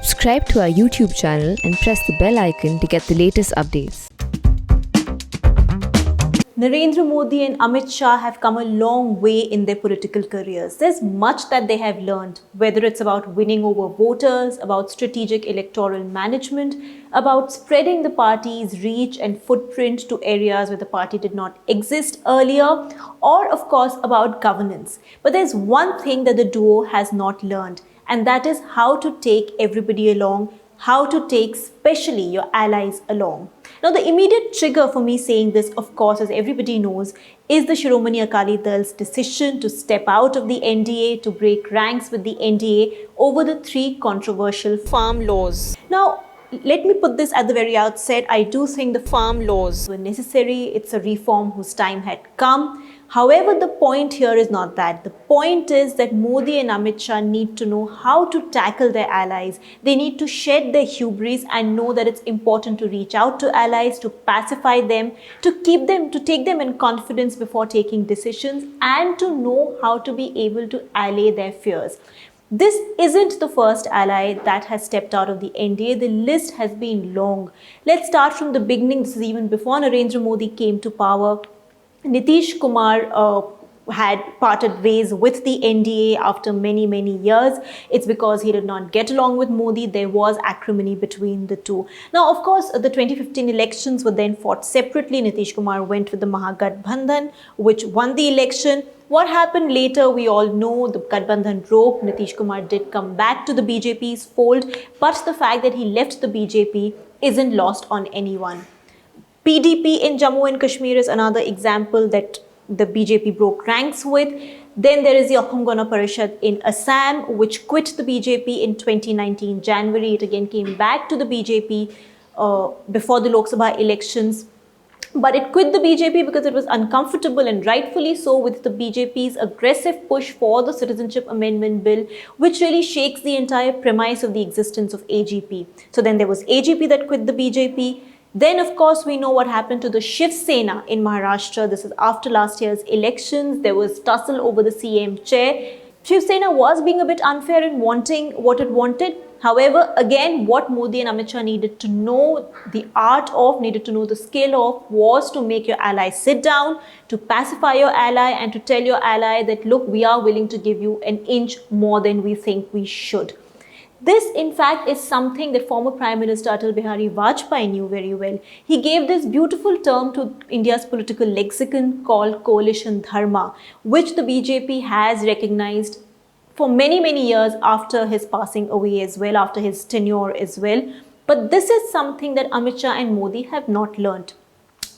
Subscribe to our YouTube channel and press the bell icon to get the latest updates. Narendra Modi and Amit Shah have come a long way in their political careers. There's much that they have learned, whether it's about winning over voters, about strategic electoral management, about spreading the party's reach and footprint to areas where the party did not exist earlier, or of course about governance. But there's one thing that the duo has not learned, and that is how to take everybody along, how to take especially your allies along. Now, the immediate trigger for me saying this, of course, as everybody knows, is the Shiromani Akali Dal's decision to step out of the NDA, to break ranks with the NDA over the three controversial farm laws. Now, let me put this at the very outset. I do think the farm laws were necessary. It's a reform whose time had come. However, the point here is not that. The point is that Modi and Amit Shah need to know how to tackle their allies. They need to shed their hubris and know that it's important to reach out to allies, to pacify them, to take them in confidence before taking decisions, and to know how to be able to allay their fears. This isn't the first ally that has stepped out of the NDA. The list has been long. Let's start from the beginning. This is even before Narendra Modi came to power. Nitish Kumar had parted ways with the NDA after many, many years. It's because he did not get along with Modi. There was acrimony between the two. Now, of course, the 2015 elections were then fought separately. Nitish Kumar went with the Mahagathbandhan, which won the election. What happened later, we all know. The Gathbandhan broke. Nitish Kumar did come back to the BJP's fold, but the fact that he left the BJP isn't lost on anyone. PDP in Jammu and Kashmir is another example that the BJP broke ranks with. Then there is the Ahom Gana Parishad in Assam, which quit the BJP in 2019 January. It again came back to the BJP before the Lok Sabha elections. But it quit the BJP because it was uncomfortable, and rightfully so, with the BJP's aggressive push for the Citizenship Amendment Bill, which really shakes the entire premise of the existence of AGP. So then there was AGP that quit the BJP. Then, of course, we know what happened to the Shiv Sena in Maharashtra. This is after last year's elections. There was tussle over the CM chair. Shiv Sena was being a bit unfair in wanting what it wanted. However, again, what Modi and Amit Shah needed to know the art of, needed to know the skill of, was to make your ally sit down, to pacify your ally, and to tell your ally that, look, we are willing to give you an inch more than we think we should. This, in fact, is something that former Prime Minister Atal Bihari Vajpayee knew very well. He gave this beautiful term to India's political lexicon called coalition dharma, which the BJP has recognized for many, many years after his passing away as well, after his tenure as well. But this is something that Amit Shah and Modi have not learnt.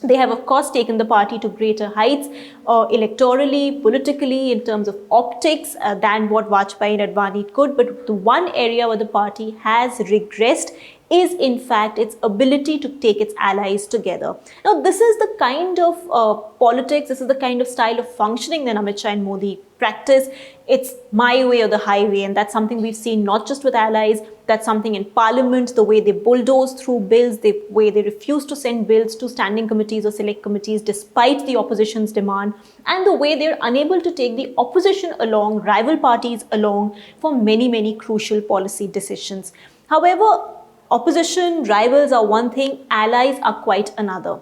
They have, of course, taken the party to greater heights electorally, politically, in terms of optics than what Vajpayee and Advani could. But the one area where the party has regressed is, in fact, its ability to take its allies together. Now, this is the kind of politics, this is the kind of style of functioning that Amit Shah and Modi practice. It's my way or the highway, and that's something we've seen not just with allies, that's something in Parliament, the way they bulldoze through bills, the way they refuse to send bills to standing committees or select committees despite the opposition's demand, and the way they're unable to take the opposition along, rival parties along, for many, many crucial policy decisions. However, opposition, rivals are one thing, allies are quite another.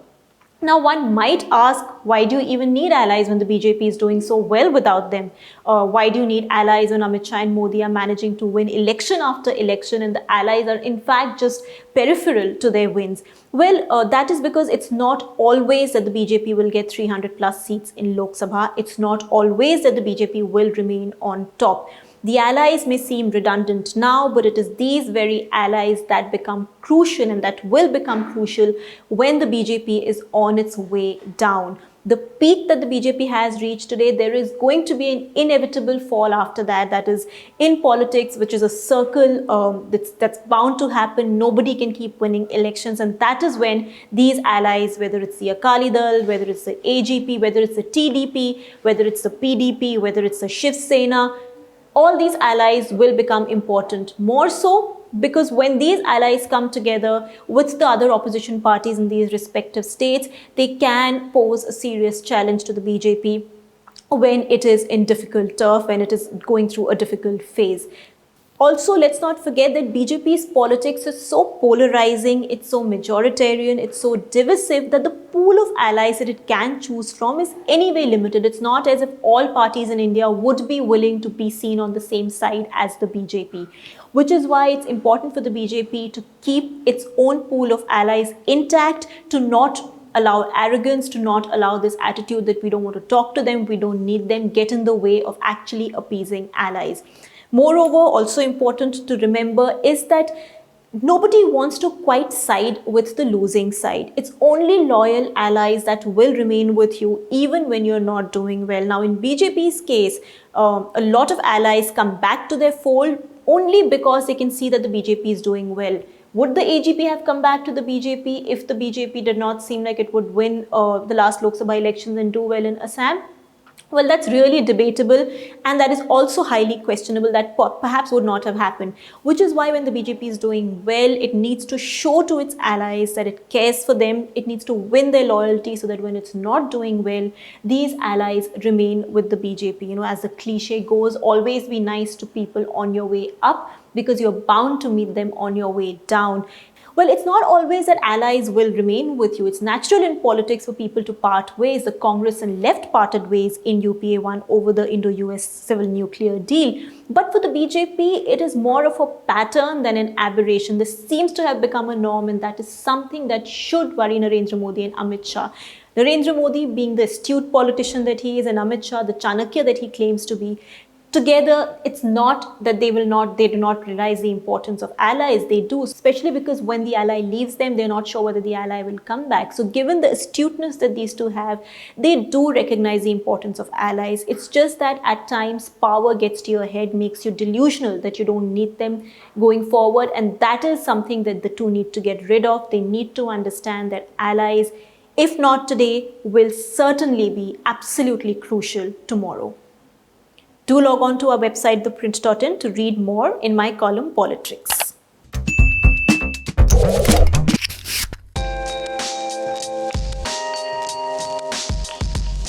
Now, one might ask, why do you even need allies when the BJP is doing so well without them? Why do you need allies when Amit Shah and Modi are managing to win election after election and the allies are in fact just peripheral to their wins? Well, that is because it's not always that the BJP will get 300 plus seats in Lok Sabha. It's not always that the BJP will remain on top. The allies may seem redundant now, but it is these very allies that become crucial and that will become crucial when the BJP is on its way down. The peak that the BJP has reached today, there is going to be an inevitable fall after that. That is in politics, which is a circle that's bound to happen. Nobody can keep winning elections. And that is when these allies, whether it's the Akali Dal, whether it's the AGP, whether it's the TDP, whether it's the PDP, whether it's the Shiv Sena, all these allies will become important. More so because when these allies come together with the other opposition parties in these respective states, they can pose a serious challenge to the BJP when it is in difficult turf, when it is going through a difficult phase. Also, let's not forget that BJP's politics is so polarizing, it's so majoritarian, it's so divisive that the pool of allies that it can choose from is anyway limited. It's not as if all parties in India would be willing to be seen on the same side as the BJP, which is why it's important for the BJP to keep its own pool of allies intact, to not allow arrogance, to not allow this attitude that we don't want to talk to them, we don't need them, get in the way of actually appeasing allies. Moreover, also important to remember is that nobody wants to quite side with the losing side. It's only loyal allies that will remain with you even when you're not doing well. Now, in BJP's case, a lot of allies come back to their fold only because they can see that the BJP is doing well. Would the AGP have come back to the BJP if the BJP did not seem like it would win the last Lok Sabha elections and do well in Assam? Well, that's really debatable, and that is also highly questionable. That perhaps would not have happened, which is why when the BJP is doing well, it needs to show to its allies that it cares for them. It needs to win their loyalty so that when it's not doing well, these allies remain with the BJP. You know, as the cliche goes, always be nice to people on your way up because you're bound to meet them on your way down. Well, it's not always that allies will remain with you. It's natural in politics for people to part ways. The Congress and left parted ways in UPA 1 over the Indo-US civil nuclear deal. But for the BJP, it is more of a pattern than an aberration. This seems to have become a norm, and that is something that should worry Narendra Modi and Amit Shah. Narendra Modi, being the astute politician that he is, and Amit Shah, the Chanakya that he claims to be, together, it's not that they do not realize the importance of allies. They do, especially because when the ally leaves them, they're not sure whether the ally will come back. So given the astuteness that these two have, they do recognize the importance of allies. It's just that at times power gets to your head, makes you delusional that you don't need them going forward. And that is something that the two need to get rid of. They need to understand that allies, if not today, will certainly be absolutely crucial tomorrow. Do log on to our website, theprint.in, to read more in my column, Politrix.